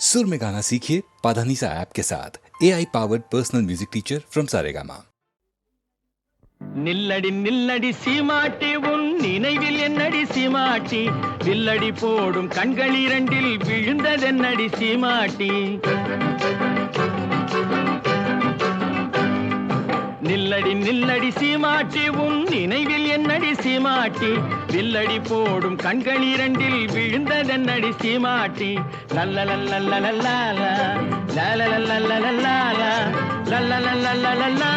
सुर में गाना सीखिए पाधानीसा ऐप के साथ AI powered personal music teacher from Saregama. நில்லடி நில்லடி சீமாட்டி உன் நினைவில் என்னடி சீமாட்டி வில்லடி போடும் கண்கள் இரண்டில் விழுந்ததென்னடி சீமாட்டி நில்லடி நில்லடி சீமாட்டி உன் நினைவில் என்னடி சீமாட்டி வில்லடி போடும் கண்கள் இரண்டில் விழுந்ததென்னடி சீமாட்டி லல்லலல்லல்லலல்லா லல்லலல்லல்லல்லா லல்லலல்லல்லல்லா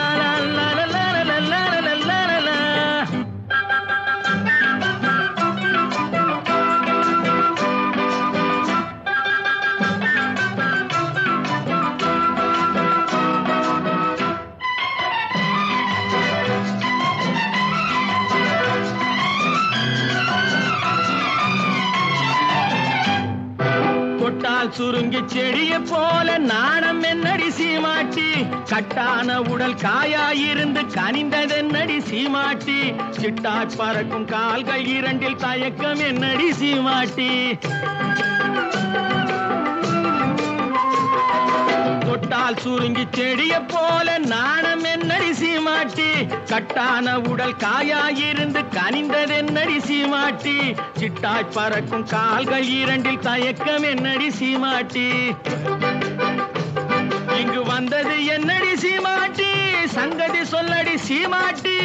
சுருங்கி செடிய போல நாணம் என்னடி சீமாட்டி கட்டான உடல் காயாயிருந்து கனிந்ததென்னடி சீமாட்டி சிட்டாய் பறக்கும் கால்கள் இரண்டில் தயக்கம் என்னடி சீமாட்டி தொட்டால் சுருங்கி செடிய போல நாணம் என்னடி சீமாட்டி கட்டான உடல் காயாயிருந்து கனிந்ததென்னடி சீமாட்டி சிட்டாய் பறக்கும் கால்கள் இரண்டில் தயக்கம் என்னடி சீமாட்டி இங்கு வந்தது என்னடி சீமாட்டி சங்கதி சொல்லடி சீமாட்டி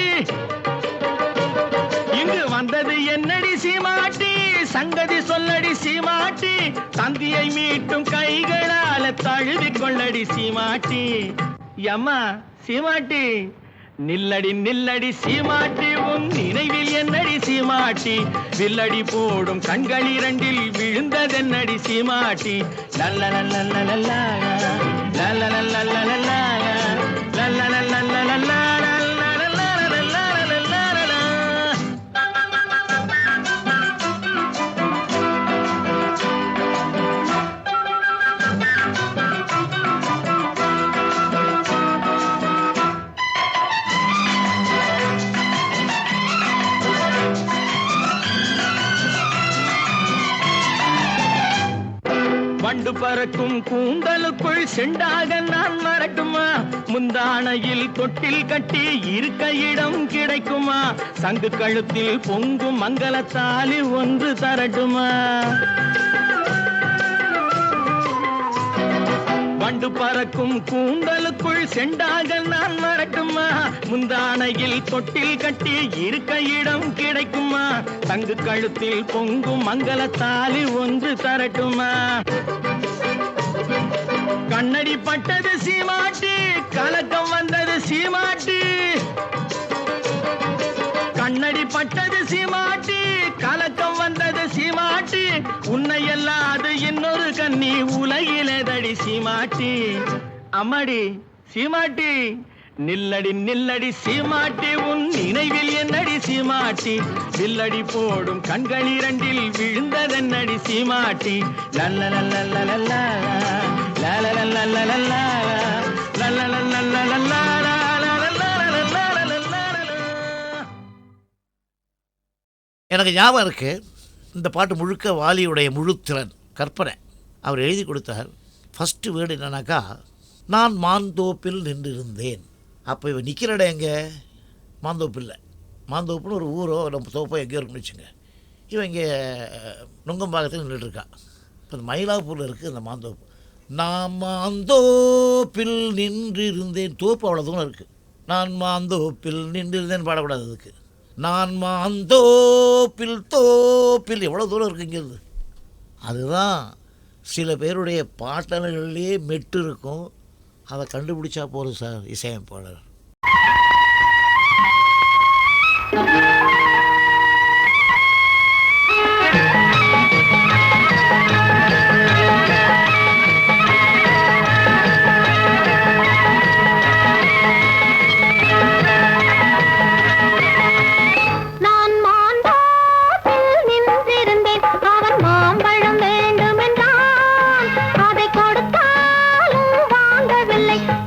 இங்கு வந்தது என்னடி சீமாட்டி சங்கதி சொல்லடி சீமாட்டி தந்தியை மீட்டும் கைகளால தழுவி கொள்ளடி சீமாட்டி யம்மா சீமாட்டி நில்லடி நில்லடி சீமாட்டி உன் நினைவில் என்னடி சீமாட்டி வில்லடி போடும் கண்கள் இரண்டில் விழுந்ததென்னடி சீமாட்டி லல்லலல்லல்லல்லா லல்லலல்லல்லல்லா லல்லலல்லல்லல்லா வண்டு பறக்கும் கூந்தலுக்குள் செண்டாக நான் வரட்டுமா முந்தானையில் தொட்டில் கட்டி இருக்க இடம் கிடைக்குமா சங்கு கழுத்தில் பொங்கும் மங்களத்தாலி ஒன்று தரட்டுமா வண்டு பறக்கும் கூந்தலுக்குள் செண்டாக நான் வரட்டுமா முந்தானையில் தொட்டில் கட்டி இருக்க இடம் கிடைக்குமா தங்கு கழுத்தில் பொங்கும் மங்களத்தாலி ஒன்று தரட்டுமா கண்ணடி பட்டது சீமாட்டி கலக்கம் வந்தது சீமாட்டி கண்ணடி பட்டது சீமாட்டி கலக்கம் வந்தது சீமாட்டி உன்னை அல்லாது இன்னொரு கண்ணி உலகிலேதடி சீமாட்டி அம்மாடி சீமாட்டி நில்லடி நில்லடி சீமாட்டி உன் நினைவில் என்னடி சீமாட்டி வில்லடி போடும் கண்கள் இரண்டில் விழுந்ததென்னடி சீமாட்டி லல்லலல்லல்லல்லா லல்லலல்லல்லல்லா லல்லலல்லல்லல்லா. எனக்கு ஞாபகம் இருக்கு, இந்த பாட்டு முழுக்க வாலியுடைய முழுத்திறன் கற்பனை. அவர் எழுதி கொடுத்தார். ஃபஸ்ட்டு வேர்டு என்னன்னாக்கா, நான் மாந்தோப்பில் நின்றிருந்தேன். அப்போ இவன் நிற்கிற இடம் எங்கே? மாந்தோப்பில். மாந்தோப்புன்னு ஒரு ஊரோ நம்ம தோப்போ எங்கேயோ இருக்குன்னு வச்சுங்க. இவன் இங்கே நுங்கம்பாக்கத்தில் நின்றுட்டுருக்கா. இப்போ மயிலாப்பூரில் இருக்குது அந்த மாந்தோப்பு. நான் மாந்தோப்பில் நின்றிருந்தேன். தோப்பு அவ்வளோ தூரம் இருக்குது. நான் மாந்தோப்பில் நின்றிருந்தேன் பாடக்கூடாது. அதுக்கு நான் மாந்தோப்பில் தோப்பில் எவ்வளோ தூரம் இருக்குங்கிறது. அதுதான் சில பேருடைய பாட்டல்கள்லேயே மெட்டு இருக்கும். அதை கண்டுபிடிச்சா போதும் சார் இசையமைப்பாளர்.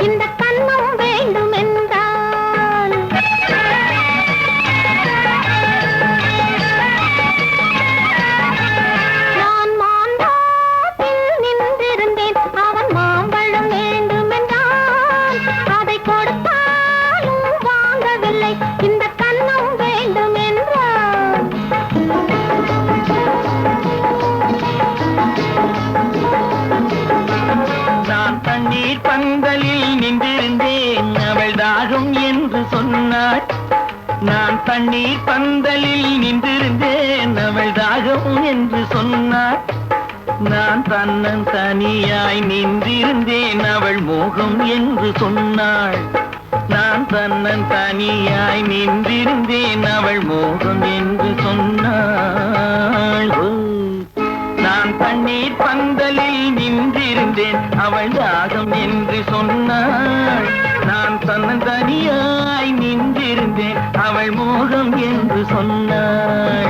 இந்த கண்ணம் வேண்டும் தண்ணீர் பந்தலில் நின்றிருந்தேன் அவள் தாகம் என்று சொன்னாள். நான் தன்னன் தனியாய் நின்றிருந்தேன் அவள் மோகம் என்று சொன்னாள். நான் தன்னன் தனியாய் நின்றிருந்தேன் அவள் மோகம் என்று சொன்னாள். நான் தண்ணீர் பந்தலில் நின்றிருந்தேன் அவள் தாகம் என்று சொன்னாள். நான் தன்னன் தனியாய் நின்றிருந்தேன் அவள் மோகம் என்று சொன்னாள்.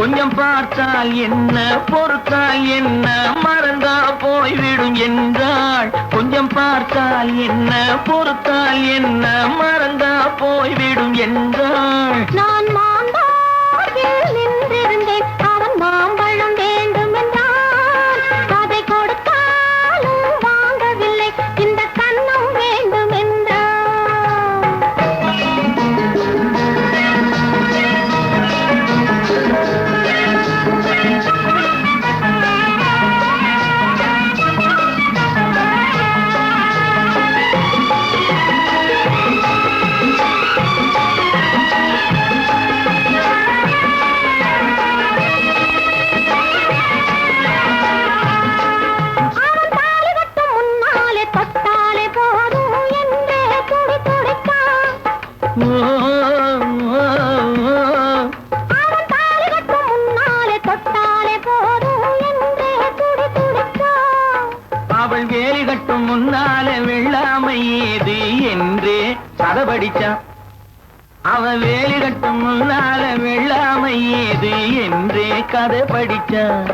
கொஞ்சம் பார்த்தால் என்ன பொறுத்தால் என்ன மறந்தா போய்விடும் என்றாள். கொஞ்சம் பார்த்தால் என்ன பொறுத்தால் என்ன மறந்தா போய்விடும் என்றாள். நான் மாம்பழத்தில் நின்றிருந்தேன் அவன் மாம்பழம் வேண்டும் என்றான். அதை கொடுத்தாலும் வாங்கவில்லை இந்த கன்னம் வேண்டும் என்றான். அவள் வேலி கட்டும் முன்னாலே வெள்ளாமை ஏது என்றே கதை படிச்சான். அவள் வேலி கட்டும் முன்னாலே வெள்ளாமை ஏது என்றே கதை படிச்சான்.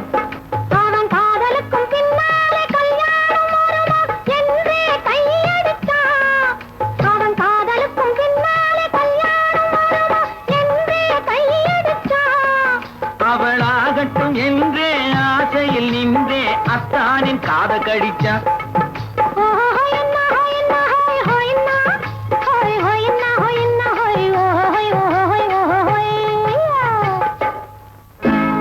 அவன் காதலுக்கும் பின்னாலே கல்யாணம் வருமா என்றே கையடித்தான். அவன் காதலுக்கும் பின்னாலே கல்யாணம் வருமா என்றே கையடித்தான். அவளாகட்டும் என்றே ஆசையில் நின்றே அத்தானின் காத கடிச்சான்.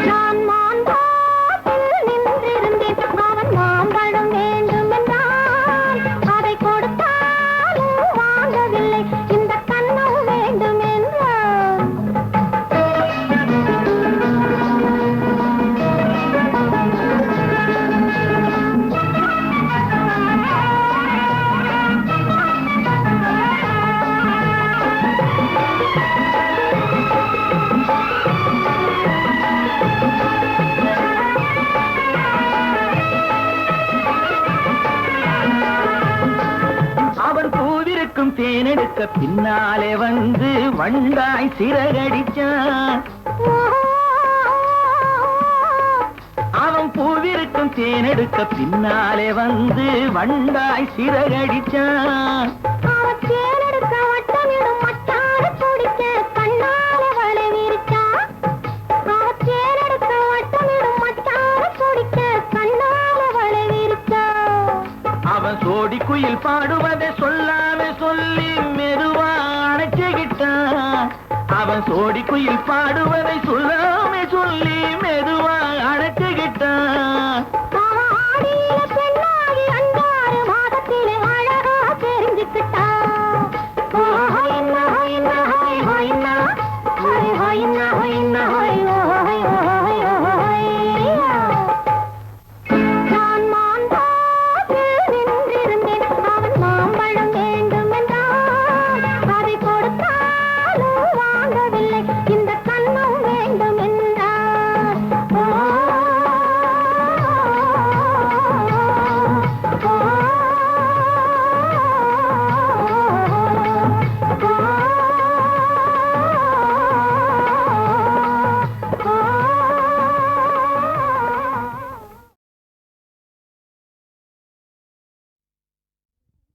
நான் மாம்பழத்தில் நின்றிருந்தேன் அவன் மாம்பழம் வேண்டும் என்றான். அதை கொடுத்தாலும் வாங்கவில்லை இந்த கன்னம் வேண்டும் என்றான். அவன் பூவிருக்கும் தேனெடுக்க பின்னாலே வந்து வண்டாய் சிறகடிச்சான். அவன் பூவிருக்கும் தேனெடுக்க பின்னாலே வந்து வண்டாய் சிறகடிச்சான். அவன் தேனெடுக்க வட்டமிடும் மட்டார குடிக்க கண்ணாலே வலை விரிச்சான். அவன் தேனெடுக்க வட்டமிடும் மட்டார குடிக்க கண்ணாலே வலை விரிச்சான். அவன் சோடி குயில் பாடுவதை சொல்லாம சொல்லி மெதுவா அணைச்சுக்கிட்டான். அவன் சோடி குயில் பாடுவதை சொல்லாம சொல்லி மெதுவா அணைச்சுக்கிட்டான். அவன் ஆடியில பெண்ணாகி 5 மாதத்திலே அழகா தெரிஞ்சுக்கிட்டான். ஹொய்னா ஹொய்னா ஹொய் ஹொய்னா ஹொய் ஹொய்னா ஹொய்னா ஹொய் ஹொய் ஹொய் ஹொய். நான் மாம்பழத்தில் நின்றிருந்தேன் அவன் மாம்பழம் வேண்டும் என்றான். அதை கொடுத்தாலும் வாங்கவில்லை இந்த கன்னம் வேண்டும் என்றான்.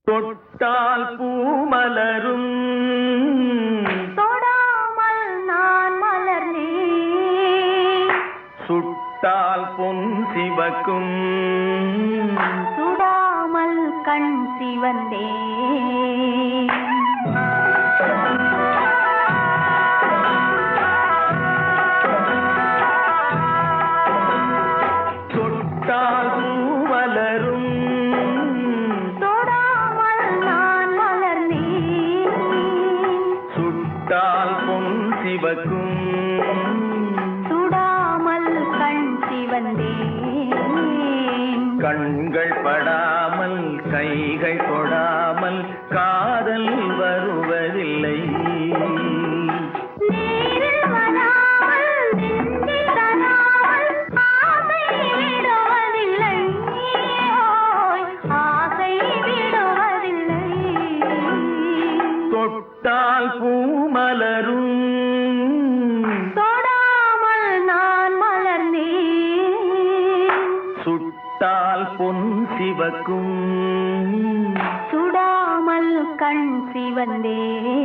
தொட்டால் பூமலரும் தொடாமல் நான் மலர்ந்தேன். சுட்ட தொட்டால் பொன் சிவக்கும் சுடாமல் கண் சிவந்தே தொட்டால் பூமலரும் தொடாமல் நான் மலர்ந்தேன் சுட்டால் பொன் சிவக்கும் சுடாமல் கண் சிவந்தேன் கண்கள் படாமல் கைகள் தொடாமல் காதல் வருவதில்லை நீரில் வராமல் நெஞ்சில் தராமல் ஆசை விடுவதில்லை ஓய், ஆசை விடுவதில்லை தொட்டால் பூமலரும் தொடாமல் நான் மலர்ந்தேன் சுட்டால் பொன் சிவக்கும் சுடாமல் கண் சிவந்தேன்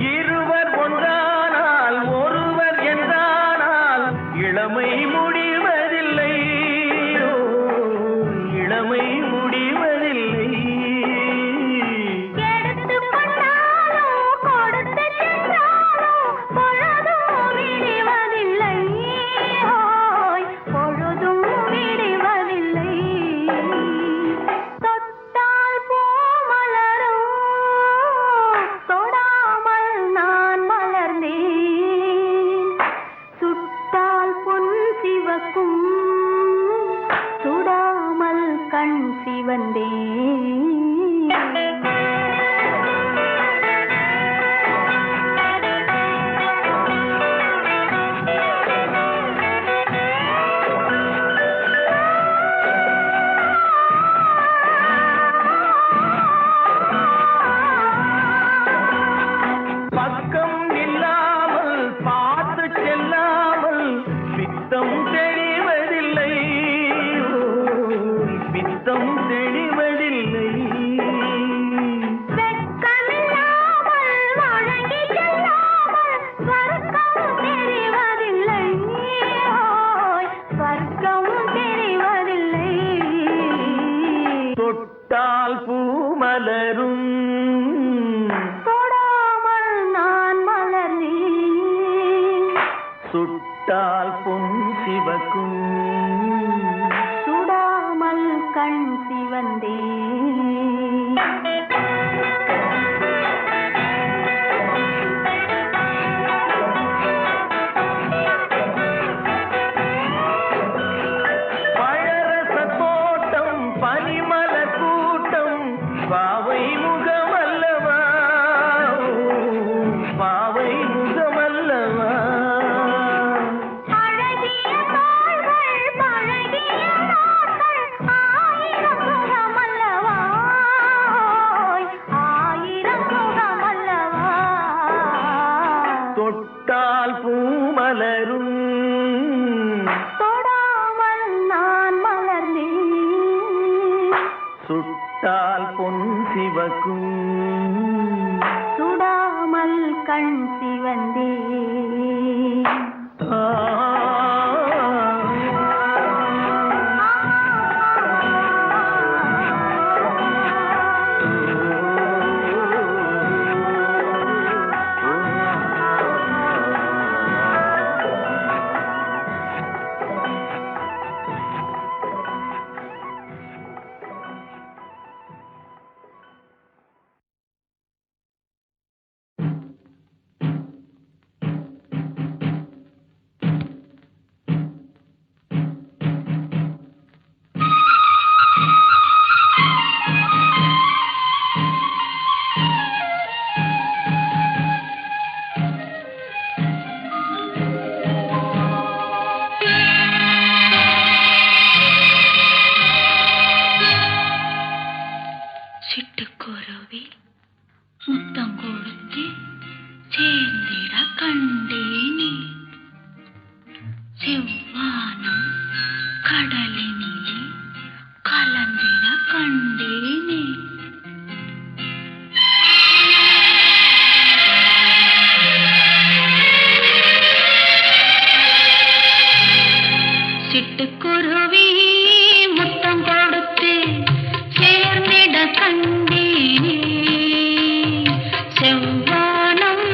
இருவர் ஒன்றானால் ஒருவர் என்றானால் இளமை முடிவதில்லை ஓ, இளமை முடிவதில்லை எடுத்துக் கொண்டாலும் கொடுத்து சென்றாலும் பொழுதும் விடுவதில்லை ஓய், பொழுதும் விடுவதில்லை தொட்டால் பூ மலரும் தொடாமல் நான் மலர்ந்தேன் சுட்டால் பொன் சிவக்கும் சுடாமல் கண் சிவந்தேன் பக்கம் இல்லாமல் பார்த்து செல்லாமல் பித்தம் தெளிவதில்லை ஓ, பித்தம் தெளிவதில்லை வெட்கமில்லாமல் வழங்கி செல்லாமல் ஸ்வர்க்கம் தெரிவதில்லை ஓய், ஸ்வர்க்கம் தெரிவதில்லை தொட்டால் பூமலரும் தொடாமல் நான் மலர்ந்தேன் சுட்டால் பொன் சிவக்கும் சுடாமல் கண் சிவந்தேன் பழரச தோட்டம் பனிமலர் கூட்டம் பாவை முகமல்லவா பாவை முகமல்லவா அழகிய தோள்கள் பழகிய நாட்கள் ஆயிரம் முகமல்லவா ஓய், ஆயிரம் முகமல்லவா தொட்டால் பூமலரும் தொடாமல் நான் மலர்ந்தேன் சுட்டால் பொன் சிவக்கும் சுடாமல் கண் சிவந்தேன் ஆ. சேர்ந்திட கண்டேனே செவ்வானம் கடலினிலே கலந்திட கண்டேனே சிட்டுக்குருவி முத்தம் கொடுத்து சேர்ந்திட கண்டேனே செவ்வானம்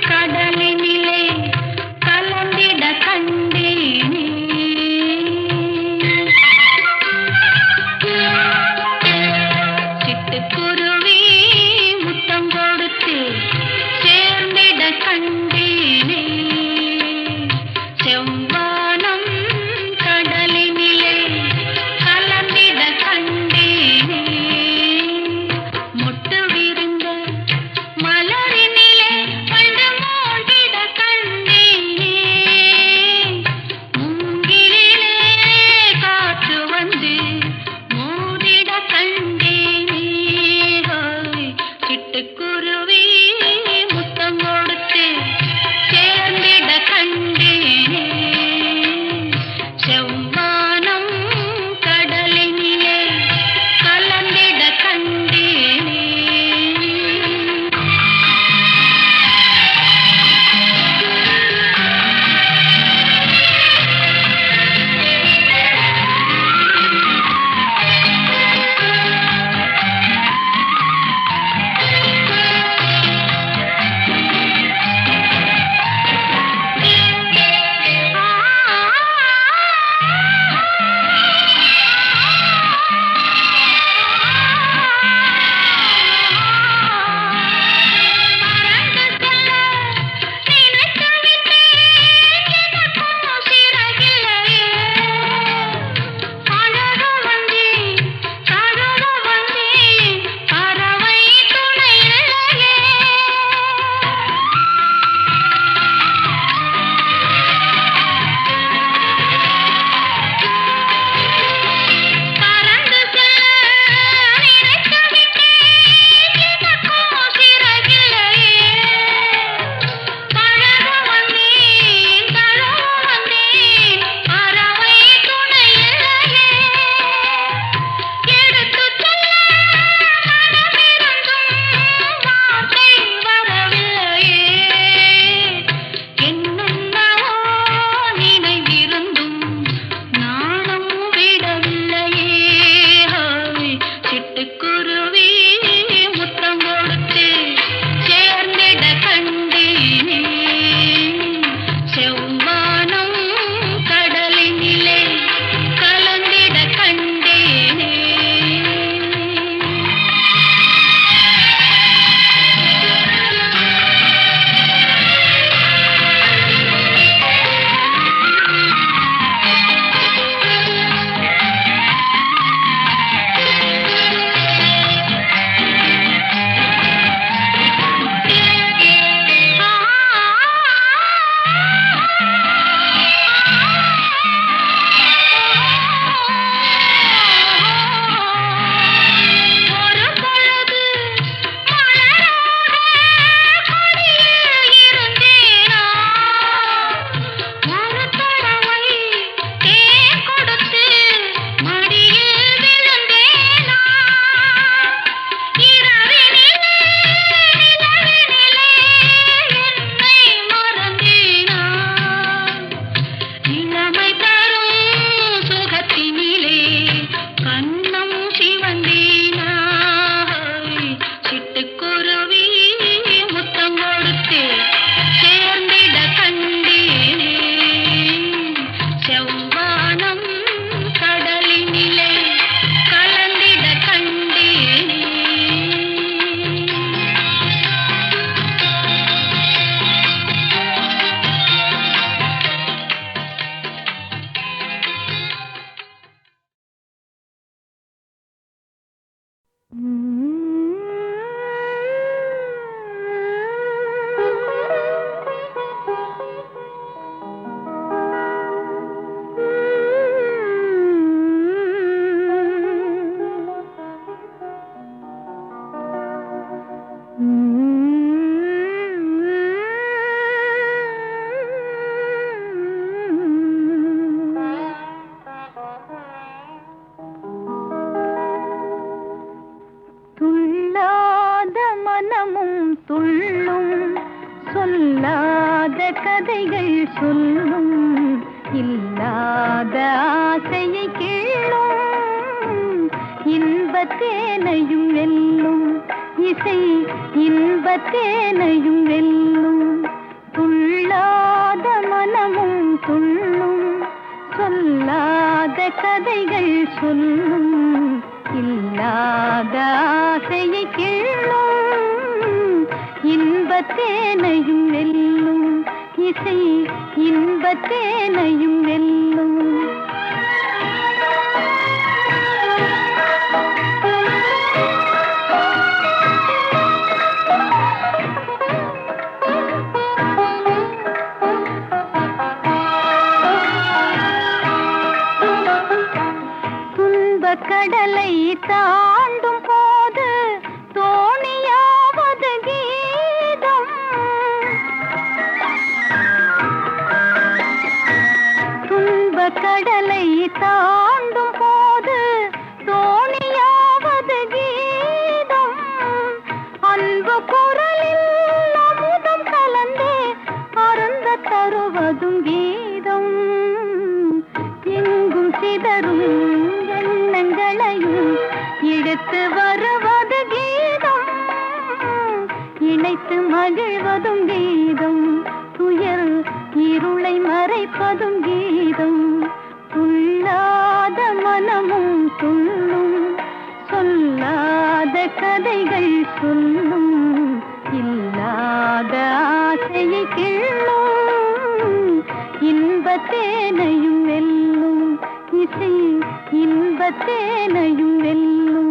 கடலினிலே கலந்திட கண்டேனே சிட்டுக்குருவி முத்தம் கொடுத்து சேர்ந்திட கண்டேனே செவ்வானம் கடலினிலே கலந்திட கண்டேனே மொட்டு விரிந்த மலரினிலே வண்டு மூடிட கண்டேனே மூங்கிலிலே காற்று வந்து மூடிட கண்டேனே ஹோய் சிட்டுக்குருவி முத்தம் கொடுத்து சொல்லாத கதைகள் சொல்லும் இல்லாத ஆசையை கேளும் இன்பத்தேனையும் வெல்லும் இசை இன்பத்தேனையும் வெல்லும் துள்ளாத மனமும் துள்ளும் சொல்லாத கதைகள் சொல்லும் இல்லாத ஆசையை கேளும் இன்பத்தேனையும் வெல்லும் இசை இன்பத்தேனையும் வெல்லும் கடலை தாண்டும் போது தோணியாவது கீதம் துன்ப கடலை தாண்டும் போது தோணியாவது கீதம் அன்பு குரலில் அமுதம் கலந்தே அருந்த தருவதும் கீதம் எங்கும் சிதறும் எண்ணங்களையும் இழுத்து வருவது கீதம் இணைத்து மகிழ்வதும் கீதம் துயர் இருளை மறைப்பதும் கீதம் துள்ளாத மனமும் துள்ளும் சொல்லாத கதைகள் சொல்லும் இல்லாத ஆசையை கிள்ளும் இன்பத்தேனையும் வெல்லும் இசை இன்பத்தேனையும் வெல்லும்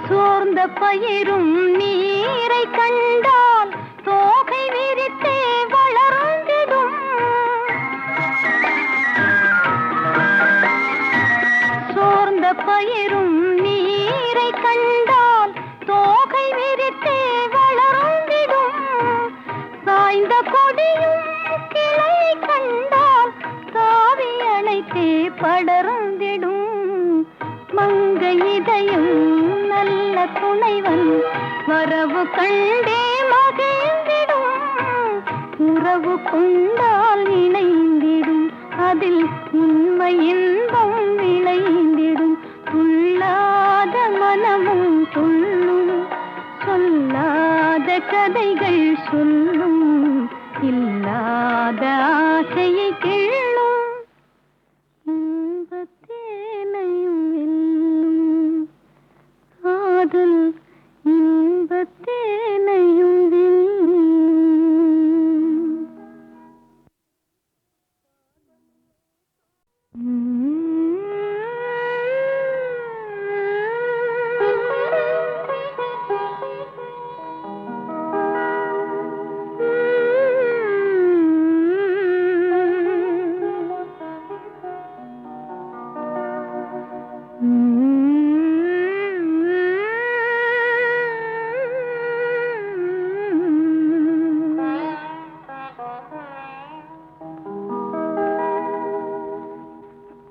சோர்ந்த பயிரும் நீரை கண்டால் தோகை விரித்தே வளர்ந்திடும் சோர்ந்த பயிரும் நீரை கண்டால் தோகை விரித்தே வளர்ந்திடும் சாய்ந்த கொடியும் கிளை கண்டால் காவி அணைத்தே படர்ந்திடும் மங்கை இதயம் நல்ல துணைவன் வரவு கண்டே மகிழ்ந்திடும் உறவு கொண்டால் இணைந்திடும் அதில் உண்மை இன்பம் விளைந்திடும் துள்ளாத மனமும் துள்ளும் சொல்லாத கதைகள் சொல்லும் இல்லாத ஆசையை கிள்ளும் இன்பத்தேனையும் வெல்லும் காதல் இன்பத்தேனையும் வெல்லும்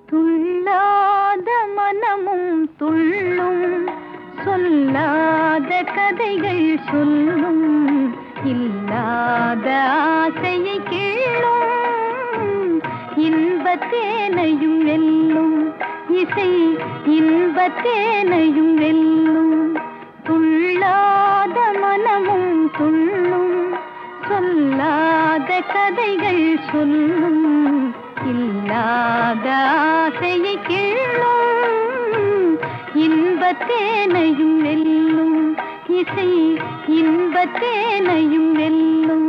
துள்ளாத மனமும் துள்ளும் சொல்லாத கதைகள் சொல்லும் இல்லாத ஆசையை கேளும் இன்பத்தேனையும் வெல்லும் இசை இன்பத்தேனையும் வெல்லும் துள்ளாத மனமும் துள்ளும் சொல்லாத கதைகள் சொல்லும் இல்லாத ஆசையை கிள்ளும் இன்பத்தேனையும் வெல்லும் இசை இன்பத்தேனையும் வெல்லும்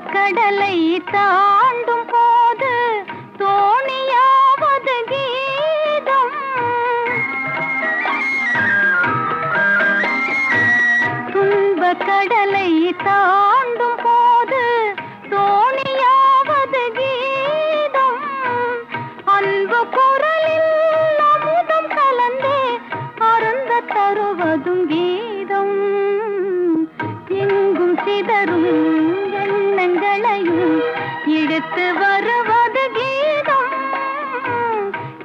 கடலை தாண்டும் போது தோணியாவது கீதம் கடலை தாண்டும் போது தோணியாவது கீதம் அன்பு குரலில் அமுதம் கலந்தே அருந்த தருவதும் கீதம் எங்கும் சிதறும் எண்ணங்களையும் எடுத்து வருவது கீதம்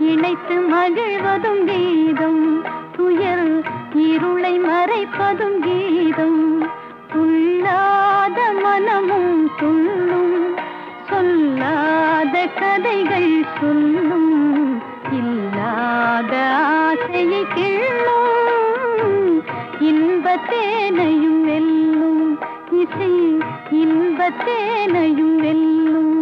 இணைத்து மகிழ்வதும் கீதம் துயர் இருளை மறைப்பதும் கீதம் துள்ளாத மனமும் துள்ளும் சொல்லாத கதைகள் சொல்லும் இல்லாத ஆசையை கிள்ளும் இன்பத்தேனையும் வெல்லும் இசை இன்பத்தேனையும் வெல்லும்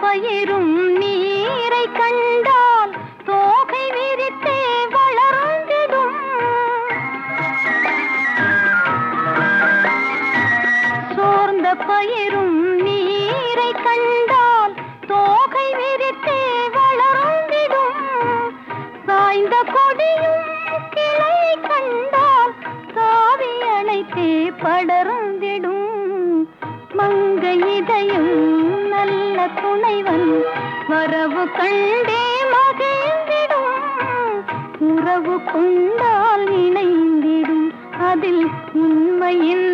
பயிரும் நீரை கண்டால் தோகை விரித்தே வளர்ந்திடும் சோர்ந்த பயிரும் நீரை கண்டால் தோகை விரித்தே வளர்ந்திடும் சாய்ந்த கொடியும் கிளை கண்டால் தாவி அணைத்தே படர்ந்திடும் மங்கை இதயம் நல்ல துணைவன் வரவு கண்டே மகிழ்ந்திடும் உறவு கொண்டால் இணைந்திடும் அதில் உண்மையின்